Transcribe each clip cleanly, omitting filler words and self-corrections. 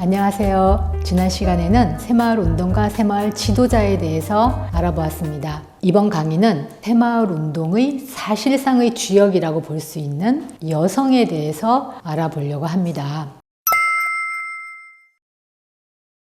안녕하세요. 지난 시간에는 새마을운동과 새마을 지도자에 대해서 알아보았습니다. 이번 강의는 새마을운동의 사실상의 주역이라고 볼 수 있는 여성에 대해서 알아보려고 합니다.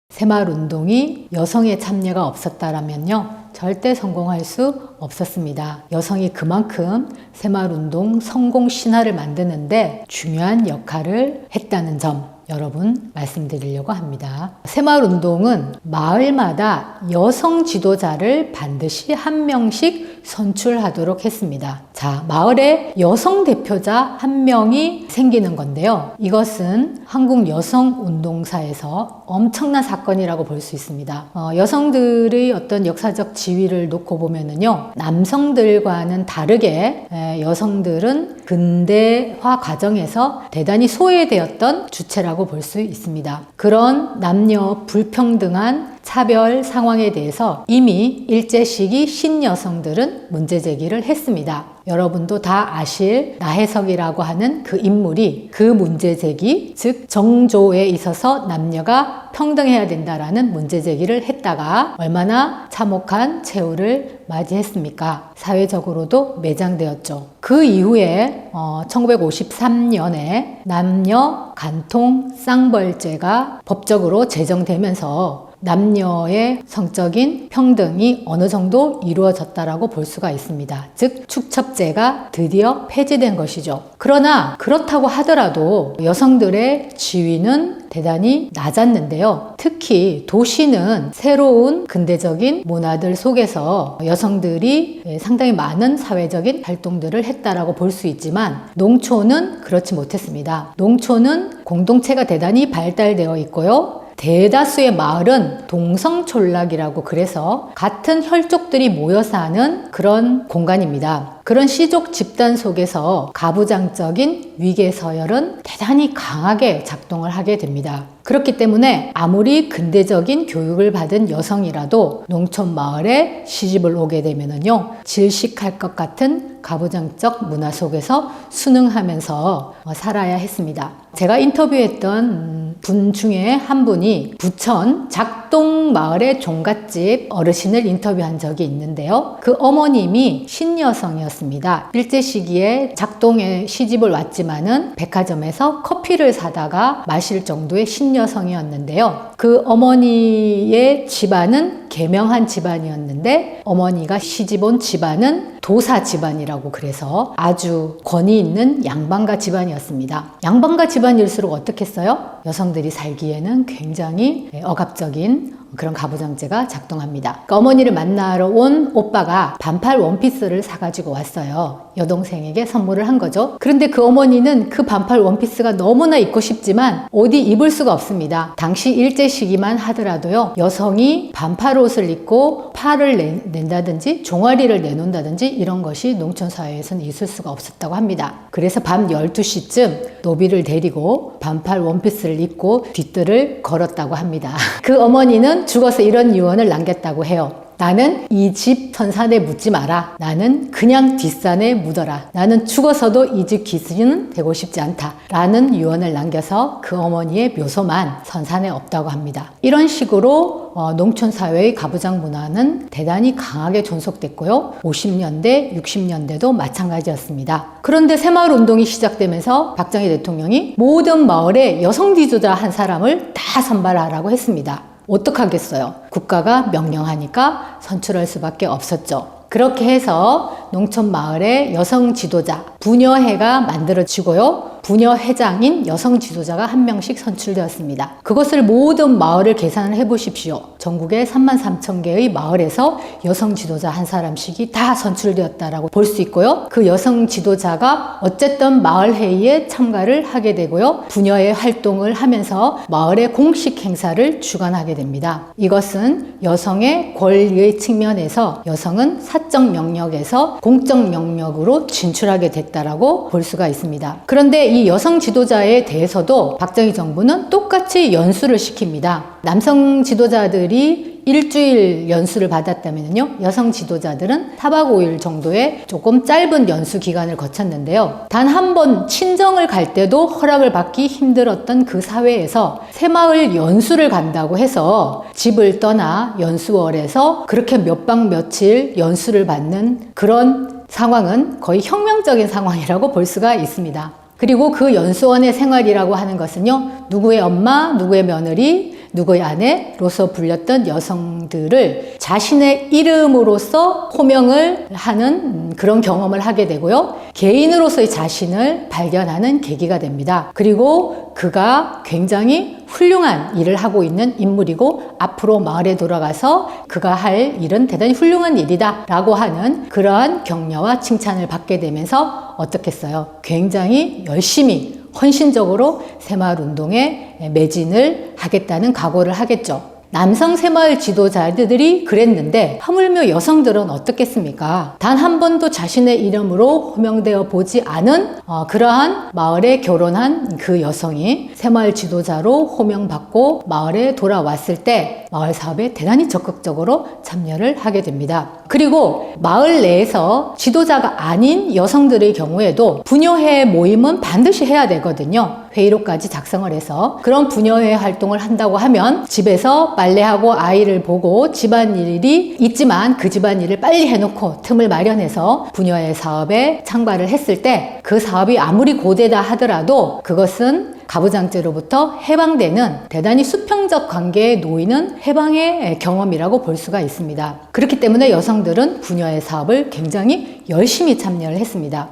새마을운동이 여성의 참여가 없었다면요, 절대 성공할 수 없었습니다. 여성이 그만큼 새마을운동 성공 신화를 만드는데 중요한 역할을 했다는 점 여러분 말씀드리려고 합니다. 새마을운동은 마을마다 여성 지도자를 반드시 한 명씩 선출하도록 했습니다. 자, 마을에 여성 대표자 한 명이 생기는 건데요. 이것은 한국 여성운동사에서 엄청난 사건이라고 볼 수 있습니다. 여성들의 어떤 역사적 지위를 놓고 보면은요, 남성들과는 다르게 여성들은 근대화 과정에서 대단히 소외되었던 주체라고 볼 수 있습니다. 그런 남녀 불평등한 차별 상황에 대해서 이미 일제시기 신여성들은 문제 제기를 했습니다. 여러분도 다 아실 나혜석이라고 하는 그 인물이 그 문제 제기, 즉 정조에 있어서 남녀가 평등해야 된다라는 문제 제기를 했다가 얼마나 참혹한 최후를 맞이했습니까? 사회적으로도 매장되었죠. 그 이후에 1953년에 남녀 간통 쌍벌죄가 법적으로 제정되면서 남녀의 성적인 평등이 어느 정도 이루어졌다라고 볼 수가 있습니다. 즉 축첩제가 드디어 폐지된 것이죠. 그러나 그렇다고 하더라도 여성들의 지위는 대단히 낮았는데요. 특히 도시는 새로운 근대적인 문화들 속에서 여성들이 상당히 많은 사회적인 활동들을 했다라고 볼 수 있지만 농촌은 그렇지 못했습니다. 농촌은 공동체가 대단히 발달되어 있고요. 대다수의 마을은 동성촌락이라고 그래서 같은 혈족들이 모여 사는 그런 공간입니다. 그런 시족 집단 속에서 가부장적인 위계서열은 대단히 강하게 작동을 하게 됩니다. 그렇기 때문에 아무리 근대적인 교육을 받은 여성이라도 농촌 마을에 시집을 오게 되면은요, 질식할 것 같은 가부장적 문화 속에서 순응하면서 살아야 했습니다. 제가 인터뷰했던 분 중에 한 분이 부천 작동 마을의 종갓집 어르신을 인터뷰한 적이 있는데요. 그 어머님이 신여성이었습니다. 일제 시기에 작동에 시집을 왔지만은 백화점에서 커피를 사다가 마실 정도의 신여성이었는데요. 그 어머니의 집안은 계명한 집안이었는데 어머니가 시집 온 집안은 도사 집안이라고 그래서 아주 권위 있는 양반가 집안이었습니다. 양반가 집안일수록 어떻겠어요? 여성들이 살기에는 굉장히 억압적인 그런 가부장제가 작동합니다. 그러니까 어머니를 만나러 온 오빠가 반팔 원피스를 사가지고 왔어요. 여동생에게 선물을 한 거죠. 그런데 그 어머니는 그 반팔 원피스가 너무나 입고 싶지만 어디 입을 수가 없습니다. 당시 일제 시기만 하더라도요, 여성이 반팔 옷을 입고 팔을 낸다든지 종아리를 내놓는다든지 이런 것이 농촌 사회에서는 있을 수가 없었다고 합니다. 그래서 밤 12시쯤 노비를 데리고 반팔 원피스를 입고 뒷뜰을 걸었다고 합니다. 그 어머니는 죽어서 이런 유언을 남겼다고 해요. 나는 이 집 선산에 묻지 마라. 나는 그냥 뒷산에 묻어라. 나는 죽어서도 이 집 귀신은 되고 싶지 않다. 라는 유언을 남겨서 그 어머니의 묘소만 선산에 없다고 합니다. 이런 식으로 농촌 사회의 가부장 문화는 대단히 강하게 존속됐고요. 50년대, 60년대도 마찬가지였습니다. 그런데 새마을 운동이 시작되면서 박정희 대통령이 모든 마을에 여성 지도자 한 사람을 다 선발하라고 했습니다. 어떡하겠어요? 국가가 명령하니까 선출할 수밖에 없었죠. 그렇게 해서 농촌 마을의 여성 지도자 부녀회가 만들어지고요. 부녀회장인 여성 지도자가 한 명씩 선출되었습니다. 그것을 모든 마을을 계산을 해보십시오. 전국에 33,000개의 마을에서 여성 지도자 한 사람씩이 다 선출되었다라고 볼 수 있고요. 그 여성 지도자가 어쨌든 마을 회의에 참가를 하게 되고요. 부녀회 활동을 하면서 마을의 공식 행사를 주관하게 됩니다. 이것은 여성의 권리의 측면에서 여성은 사적 영역에서 공적 영역으로 진출하게 됐다라고 볼 수가 있습니다. 그런데 이 여성 지도자에 대해서도 박정희 정부는 똑같이 연수를 시킵니다. 남성 지도자들이 일주일 연수를 받았다면요, 여성 지도자들은 4박 5일 정도의 조금 짧은 연수 기간을 거쳤는데요. 단 한 번 친정을 갈 때도 허락을 받기 힘들었던 그 사회에서 새마을 연수를 간다고 해서 집을 떠나 연수원에서 그렇게 몇 박 며칠 연수를 받는 그런 상황은 거의 혁명적인 상황이라고 볼 수가 있습니다. 그리고 그 연수원의 생활이라고 하는 것은요, 누구의 엄마, 누구의 며느리, 누구의 아내로서 불렸던 여성들을 자신의 이름으로서 호명을 하는 그런 경험을 하게 되고요. 개인으로서의 자신을 발견하는 계기가 됩니다. 그리고 그가 굉장히 훌륭한 일을 하고 있는 인물이고 앞으로 마을에 돌아가서 그가 할 일은 대단히 훌륭한 일이다 라고 하는 그러한 격려와 칭찬을 받게 되면서 어떻겠어요? 굉장히 열심히 헌신적으로 새마을 운동에 매진을 하겠다는 각오를 하겠죠. 남성 새마을 지도자들이 그랬는데 하물며 여성들은 어떻겠습니까? 단 한 번도 자신의 이름으로 호명되어 보지 않은 그러한 마을에 결혼한 그 여성이 새마을 지도자로 호명받고 마을에 돌아왔을 때 마을 사업에 대단히 적극적으로 참여를 하게 됩니다. 그리고 마을 내에서 지도자가 아닌 여성들의 경우에도 부녀회 모임은 반드시 해야 되거든요. 회의록까지 작성을 해서 그런 부녀회 활동을 한다고 하면 집에서 빨래하고 아이를 보고 집안일이 있지만 그 집안일을 빨리 해놓고 틈을 마련해서 부녀회 사업에 참가를 했을 때 그 사업이 아무리 고되다 하더라도 그것은 가부장제로부터 해방되는 대단히 수평적 관계에 놓이는 해방의 경험이라고 볼 수가 있습니다. 그렇기 때문에 여성들은 부녀회 사업을 굉장히 열심히 참여를 했습니다.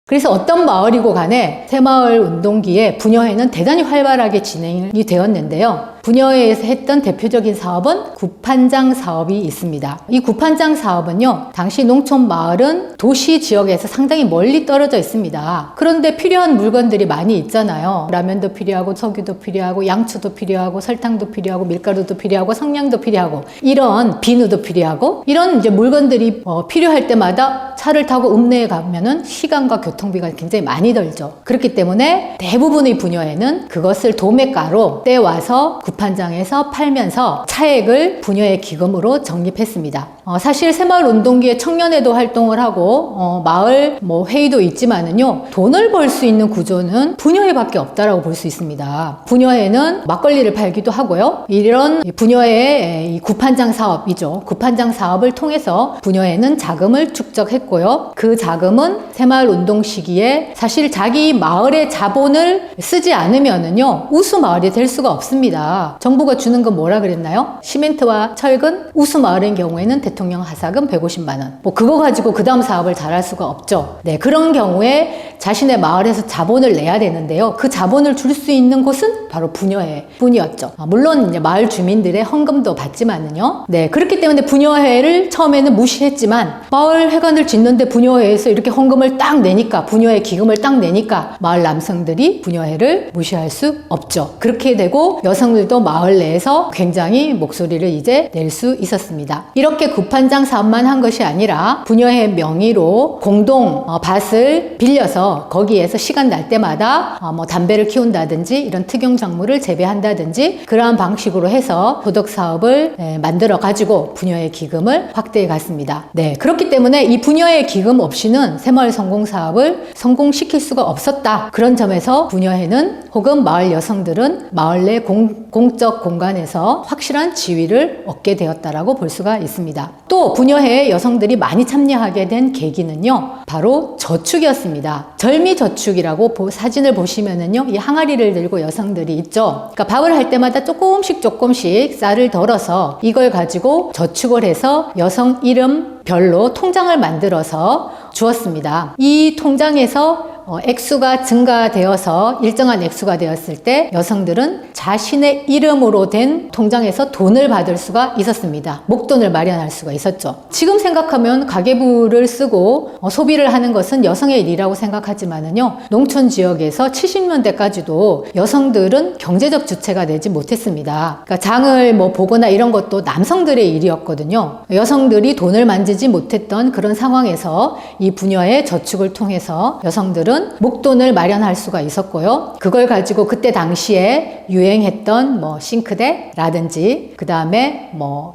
그래서 어떤 마을이고 간에 새마을 운동기에 부녀회는 대단히 활발하게 진행이 되었는데요. 부녀회에서 했던 대표적인 사업은 구판장 사업이 있습니다. 이 구판장 사업은요, 당시 농촌 마을은 도시 지역에서 상당히 멀리 떨어져 있습니다. 그런데 필요한 물건들이 많이 있잖아요. 라면도 필요하고 석유도 필요하고 양초도 필요하고 설탕도 필요하고 밀가루도 필요하고 성냥도 필요하고 이런 비누도 필요하고 이런 이제 물건들이 필요할 때마다 차를 타고 읍내에 가면은 시간과 교통비가 굉장히 많이 들죠. 그렇기 때문에 대부분의 부녀회는 그것을 도매가로 떼와서 구판장에서 팔면서 차액을 부녀회 기금으로 적립했습니다. 사실 새마을 운동기에 청년회도 활동을 하고 마을 회의도 있지만은요, 돈을 벌 수 있는 구조는 부녀회밖에 없다라고 볼 수 있습니다. 부녀회는 막걸리를 팔기도 하고요. 이런 부녀회의 구판장 사업이죠. 구판장 사업을 통해서 부녀회는 자금을 축적했고요. 그 자금은 새마을 운동 시기에 사실 자기 마을의 자본을 쓰지 않으면은요, 우수 마을이 될 수가 없습니다. 정부가 주는 건 뭐라 그랬나요? 시멘트와 철근, 우수 마을인 경우에는 대통령 하사금 150만 원. 그거 가지고 그 다음 사업을 잘할 수가 없죠. 네, 그런 경우에 자신의 마을에서 자본을 내야 되는데요. 그 자본을 줄 수 있는 곳은 바로 부녀회 뿐이었죠. 물론 이제 마을 주민들의 헌금도 받지만은요. 네, 그렇기 때문에 부녀회를 처음에는 무시했지만 마을 회관을 짓는데 부녀회에서 이렇게 헌금을 딱 내니까, 부녀회 기금을 딱 내니까 마을 남성들이 부녀회를 무시할 수 없죠. 그렇게 되고 여성들도 마을 내에서 굉장히 목소리를 이제 낼 수 있었습니다. 이렇게 구판장 사업만 한 것이 아니라 부녀회 명의로 공동 밭을 빌려서 거기에서 시간 날 때마다 담배를 키운다든지 이런 특용 작물을 재배한다든지 그러한 방식으로 해서 도덕 사업을 만들어 가지고 부녀회 기금을 확대해 갔습니다. 네, 그렇기 때문에 이 부녀회 기금 없이는 새마을 성공 사업을 성공시킬 수가 없었다. 그런 점에서 부녀회는 혹은 마을 여성들은 마을 내 공적 공간에서 확실한 지위를 얻게 되었다라고 볼 수가 있습니다. 또 부녀회에 여성들이 많이 참여하게 된 계기는요, 바로 저축이었습니다. 절미저축이라고 사진을 보시면은요, 이 항아리를 들고 여성들이 있죠. 그러니까 밥을 할 때마다 조금씩 쌀을 덜어서 이걸 가지고 저축을 해서 여성 이름별로 통장을 만들어서 주었습니다. 이 통장에서 액수가 증가되어서 일정한 액수가 되었을 때 여성들은 자신의 이름으로 된 통장에서 돈을 받을 수가 있었습니다. 목돈을 마련할 수가 있었죠. 지금 생각하면 가계부를 쓰고 소비를 하는 것은 여성의 일이라고 생각하지만은요, 농촌 지역에서 70년대까지도 여성들은 경제적 주체가 되지 못했습니다. 그러니까 장을 보거나 이런 것도 남성들의 일이었거든요. 여성들이 돈을 만지지 못했던 그런 상황에서 이 부녀의 저축을 통해서 여성들은 목돈을 마련할 수가 있었고요. 그걸 가지고 그때 당시에 유행했던 싱크대라든지, 그 다음에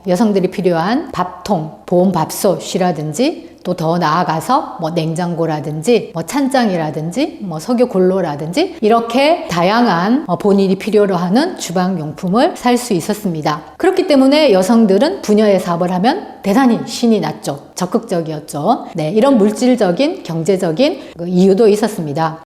여성들이 필요한 밥통, 보온밥솥이라든지, 또 더 나아가서 냉장고라든지 찬장이라든지 석유골로라든지 이렇게 다양한 본인이 필요로 하는 주방용품을 살 수 있었습니다. 그렇기 때문에 여성들은 부녀의 사업을 하면 대단히 신이 났죠. 적극적이었죠. 네, 이런 물질적인 경제적인 이유도 있었습니다.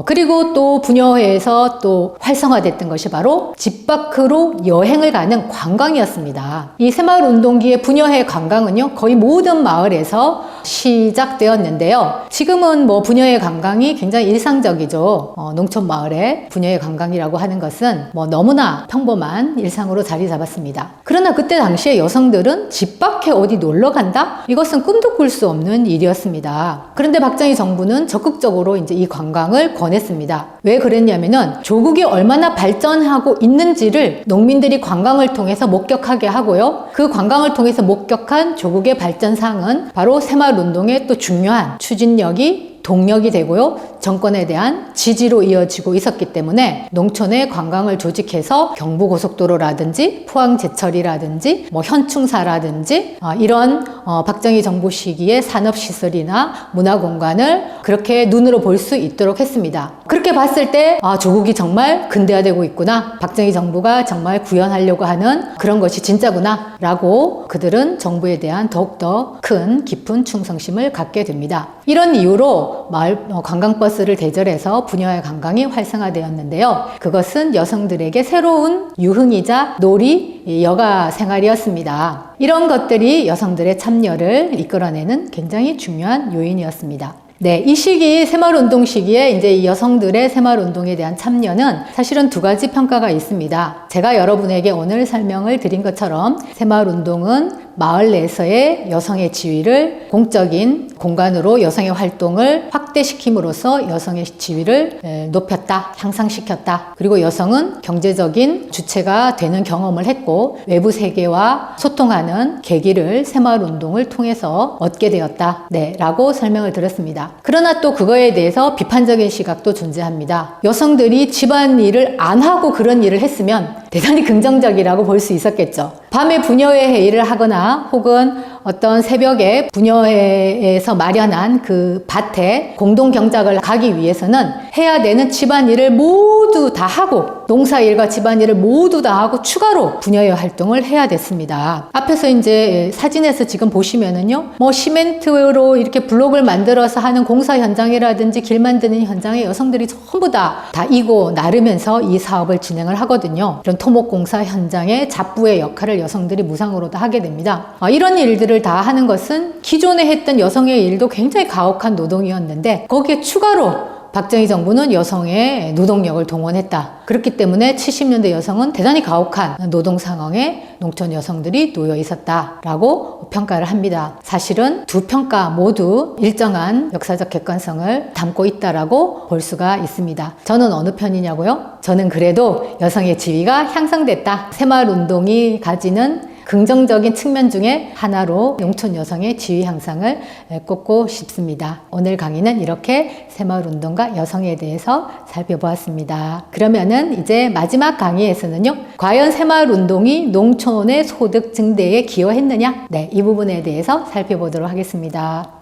그리고 또 부녀회에서 또 활성화됐던 것이 바로 집 밖으로 여행을 가는 관광이었습니다. 이 새마을운동기의 부녀회 관광은요, 거의 모든 마을에서 시작되었는데요. 지금은 부녀회 관광이 굉장히 일상적이죠. 농촌 마을에 부녀회 관광이라고 하는 것은 너무나 평범한 일상으로 자리 잡았습니다. 그러나 그때 당시에 여성들은 집 밖에 어디 놀러 간다? 이것은 꿈도 꿀 수 없는 일이었습니다. 그런데 박정희 정부는 적극적으로 이제 이 관광을 권했습니다. 왜 그랬냐면은 조국이 얼마나 발전하고 있는지를 농민들이 관광을 통해서 목격하게 하고요. 그 관광을 통해서 목격한 조국의 발전상은 바로 새마을운동의 또 중요한 추진력이 동력이 되고요. 정권에 대한 지지로 이어지고 있었기 때문에 농촌에 관광을 조직해서 경부고속도로라든지 포항제철이라든지 현충사라든지 이런 박정희 정부 시기의 산업시설이나 문화공간을 그렇게 눈으로 볼 수 있도록 했습니다. 그렇게 봤을 때 조국이 정말 근대화되고 있구나, 박정희 정부가 정말 구현하려고 하는 그런 것이 진짜구나 라고 그들은 정부에 대한 더욱더 큰 깊은 충성심을 갖게 됩니다. 이런 이유로 마을 관광버스를 대절해서 부녀회 관광이 활성화되었는데요. 그것은 여성들에게 새로운 유흥이자 놀이, 여가 생활이었습니다. 이런 것들이 여성들의 참여를 이끌어내는 굉장히 중요한 요인이었습니다. 네, 이 시기, 새마을운동 시기에 이제 이 여성들의 새마을운동에 대한 참여는 사실은 두 가지 평가가 있습니다. 제가 여러분에게 오늘 설명을 드린 것처럼 새마을운동은 마을 내에서의 여성의 지위를 공적인 공간으로 여성의 활동을 확대시킴으로써 여성의 지위를 높였다, 향상시켰다. 그리고 여성은 경제적인 주체가 되는 경험을 했고 외부 세계와 소통하는 계기를 새마을운동을 통해서 얻게 되었다. 네, 라고 설명을 드렸습니다. 그러나 또 그거에 대해서 비판적인 시각도 존재합니다. 여성들이 집안일을 안 하고 그런 일을 했으면 대단히 긍정적이라고 볼 수 있었겠죠. 밤에 부녀회 회의를 하거나 혹은 어떤 새벽에 부녀회에서 마련한 그 밭에 공동 경작을 가기 위해서는 해야 되는 집안일을 모두 다 하고 농사일과 집안일을 모두 다 하고 추가로 부녀회 활동을 해야 됐습니다. 앞에서 이제 사진에서 지금 보시면은요, 시멘트로 이렇게 블록을 만들어서 하는 공사 현장이라든지 길 만드는 현장에 여성들이 전부 다 이고 나르면서 이 사업을 진행을 하거든요. 이런 토목공사 현장의 잡부의 역할을 여성들이 무상으로도 하게 됩니다. 이런 일들을 다 하는 것은 기존에 했던 여성의 일도 굉장히 가혹한 노동이었는데 거기에 추가로 박정희 정부는 여성의 노동력을 동원했다. 그렇기 때문에 70년대 여성은 대단히 가혹한 노동 상황에 농촌 여성들이 놓여 있었다라고 평가를 합니다. 사실은 두 평가 모두 일정한 역사적 객관성을 담고 있다라고 볼 수가 있습니다. 저는 어느 편이냐고요? 저는 그래도 여성의 지위가 향상됐다. 새마을운동이 가지는 긍정적인 측면 중에 하나로 농촌 여성의 지위 향상을 꼽고 싶습니다. 오늘 강의는 이렇게 새마을운동과 여성에 대해서 살펴보았습니다. 그러면은 이제 마지막 강의에서는요, 과연 새마을운동이 농촌의 소득 증대에 기여했느냐? 네, 이 부분에 대해서 살펴보도록 하겠습니다.